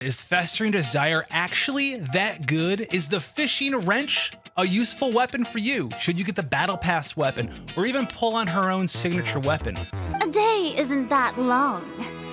Is Festering Desire actually that good? Is the Fishing Wrench a useful weapon for you? Should you get the Battle Pass weapon or even pull on her own signature weapon? A day isn't that long.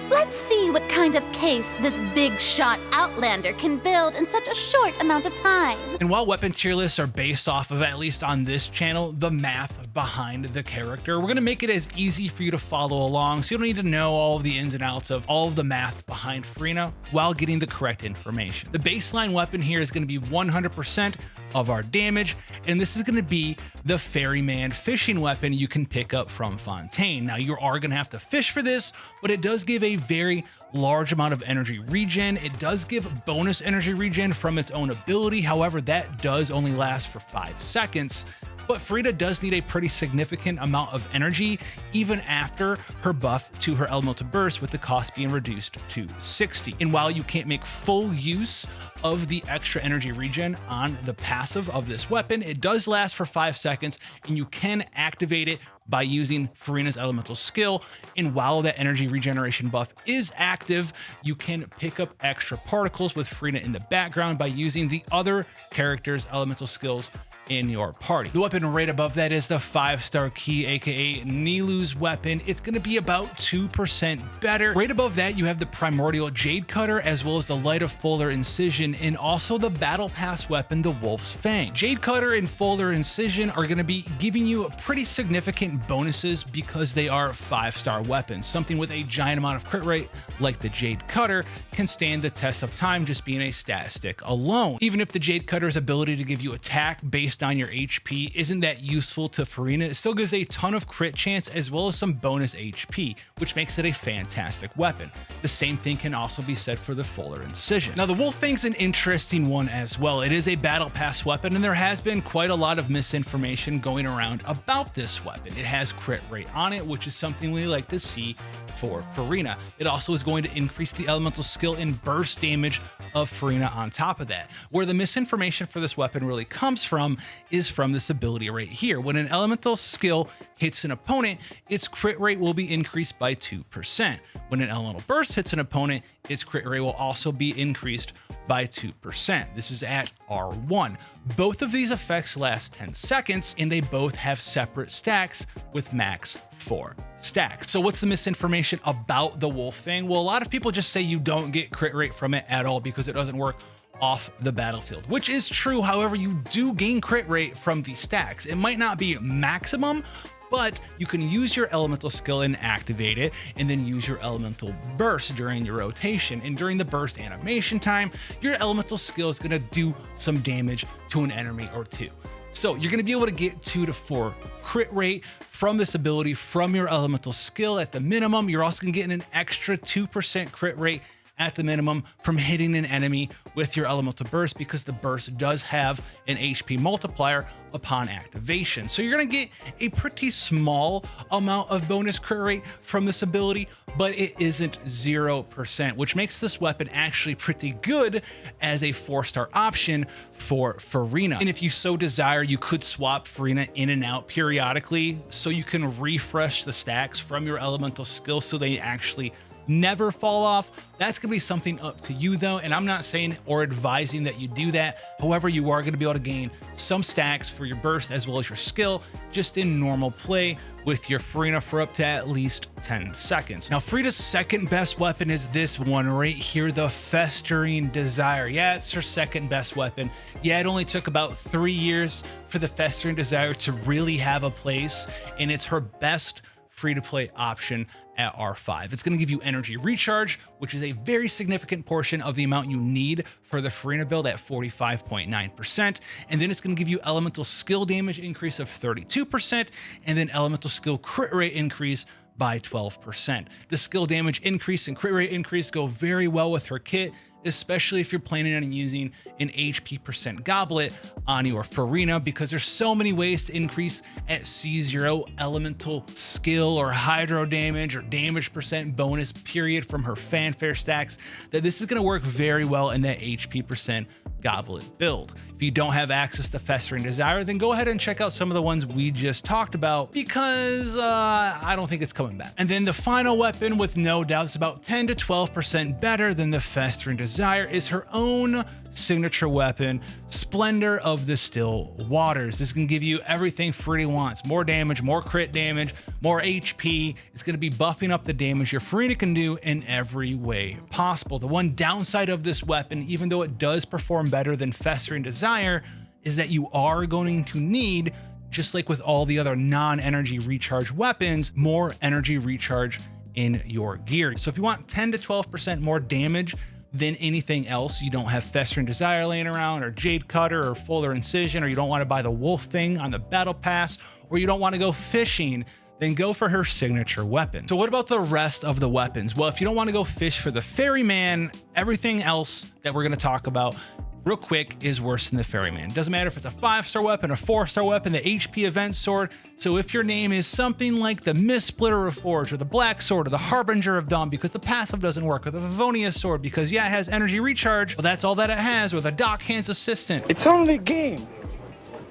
Let's see what kind of case this big shot Outlander can build in such a short amount of time. And while weapon tier lists are based off of, at least on this channel, the math behind the character, we're gonna make it as easy for you to follow along so you don't need to know all of the ins and outs of all of the math behind Furina while getting the correct information. The baseline weapon here is gonna be 100% of our damage, and this is going to be the Ferryman fishing weapon you can pick up from Fontaine. Now, you are going to have to fish for this, but it does give a very large amount of energy regen. It does give bonus energy regen from its own ability. However, that does only last for 5 seconds. But Furina does need a pretty significant amount of energy even after her buff to her elemental burst, with the cost being reduced to 60. And while you can't make full use of the extra energy regen on the passive of this weapon, it does last for 5 seconds and you can activate it by using Furina's elemental skill. And while that energy regeneration buff is active, you can pick up extra particles with Furina in the background by using the other character's elemental skills in your party. The weapon right above that is the 5-star key, aka Nilu's weapon. It's going to be about 2% better. Right above that, you have the primordial jade cutter, as well as the light of fuller incision, and also the battle pass weapon, the Wolf-Fang. Jade cutter and fuller incision are going to be giving you pretty significant bonuses because they are 5-star weapons. Something with a giant amount of crit rate like the jade cutter can stand the test of time just being a stat stick alone. Even if the jade cutter's ability to give you attack based on your HP isn't that useful to Furina, it still gives a ton of crit chance as well as some bonus HP, which makes it a fantastic weapon. The same thing can also be said for the fuller incision. Now, the Wolf-Fang's an interesting one as well. It is a battle pass weapon, and there has been quite a lot of misinformation going around about this weapon. It has crit rate on it, which is something we like to see for Furina. It also is going to increase the elemental skill and burst damage of Furina on top of that. Where the misinformation for this weapon really comes from is from this ability right here. When an elemental skill hits an opponent, its crit rate will be increased by 2%. When an elemental burst hits an opponent, its crit rate will also be increased by 2%. This is at R1. Both of these effects last 10 seconds, and they both have separate stacks with max 4 stacks. So what's the misinformation about the Wolf-Fang? Well, a lot of people just say you don't get crit rate from it at all because it doesn't work off the battlefield, which is true. However, you do gain crit rate from these stacks. It might not be maximum, but you can use your elemental skill and activate it, and then use your elemental burst during your rotation. And during the burst animation time, your elemental skill is going to do some damage to an enemy or two. So you're going to be able to get 2 to 4 crit rate from this ability from your elemental skill at the minimum. You're also going to get an extra 2% crit rate at the minimum from hitting an enemy with your elemental burst, because the burst does have an HP multiplier upon activation. So you're going to get a pretty small amount of bonus crit rate from this ability, but it isn't 0%, which makes this weapon actually pretty good as a 4-star option for Furina. And if you so desire, you could swap Furina in and out periodically so you can refresh the stacks from your elemental skill so they actually never fall off. That's going to be something up to you though, and I'm not saying or advising that you do that. However, you are going to be able to gain some stacks for your burst as well as your skill just in normal play with your Furina for up to at least 10 seconds. Now, Furina's second best weapon is this one right here, the Festering Desire. Yeah, it's her second best weapon. Yeah, it only took about 3 years for the Festering Desire to really have a place, and it's her best free-to-play option at R5. It's going to give you energy recharge, which is a very significant portion of the amount you need for the Furina build at 45.9%. And then it's going to give you elemental skill damage increase of 32%, and then elemental skill crit rate increase by 12%. The skill damage increase and crit rate increase go very well with her kit, especially if you're planning on using an HP percent goblet on your Furina, because there's so many ways to increase at C0 elemental skill or hydro damage or damage percent bonus period from her fanfare stacks, that this is going to work very well in that HP percent goblet build. If you don't have access to Festering Desire, then go ahead and check out some of the ones we just talked about, because I don't think it's coming back. And then the final weapon, with no doubt, is about 10 to 12% better than the Festering Desire. Desire is her own signature weapon, Splendor of the Still Waters. This can give you everything Furina wants: more damage, more crit damage, more HP. It's going to be buffing up the damage your Furina can do in every way possible. The one downside of this weapon, even though it does perform better than Festering Desire, is that you are going to need, just like with all the other non-energy recharge weapons, more energy recharge in your gear. So if you want 10 to 12% more damage than anything else, you don't have Festering Desire laying around, or Jade Cutter, or Fuller Incision, or you don't want to buy the Wolf-Fang on the Battle Pass, or you don't want to go fishing, then go for her signature weapon. So what about the rest of the weapons? Well, if you don't want to go fish for the Ferryman, everything else that we're going to talk about real quick is worse than the Ferryman. Doesn't matter if it's a 5-star weapon, a 4-star weapon, the HP event sword. So if your name is something like the Mist Splitter of Forge, or the Black Sword, or the Harbinger of Dawn because the passive doesn't work, or the Vivonia Sword because, yeah, it has energy recharge, well, that's all that it has, with a Dock Hands Assistant. It's only a game.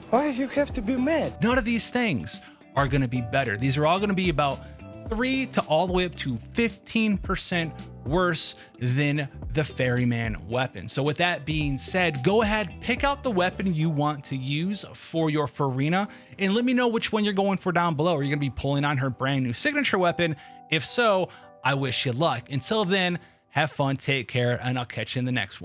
Why you have to be mad? None of these things are going to be better. These are all going to be about 3 to all the way up to 15% worse than the Ferryman weapon. So with that being said, go ahead, pick out the weapon you want to use for your Furina, and let me know which one you're going for down below. Are you going to be pulling on her brand new signature weapon? If so, I wish you luck. Until then, have fun, take care, and I'll catch you in the next one.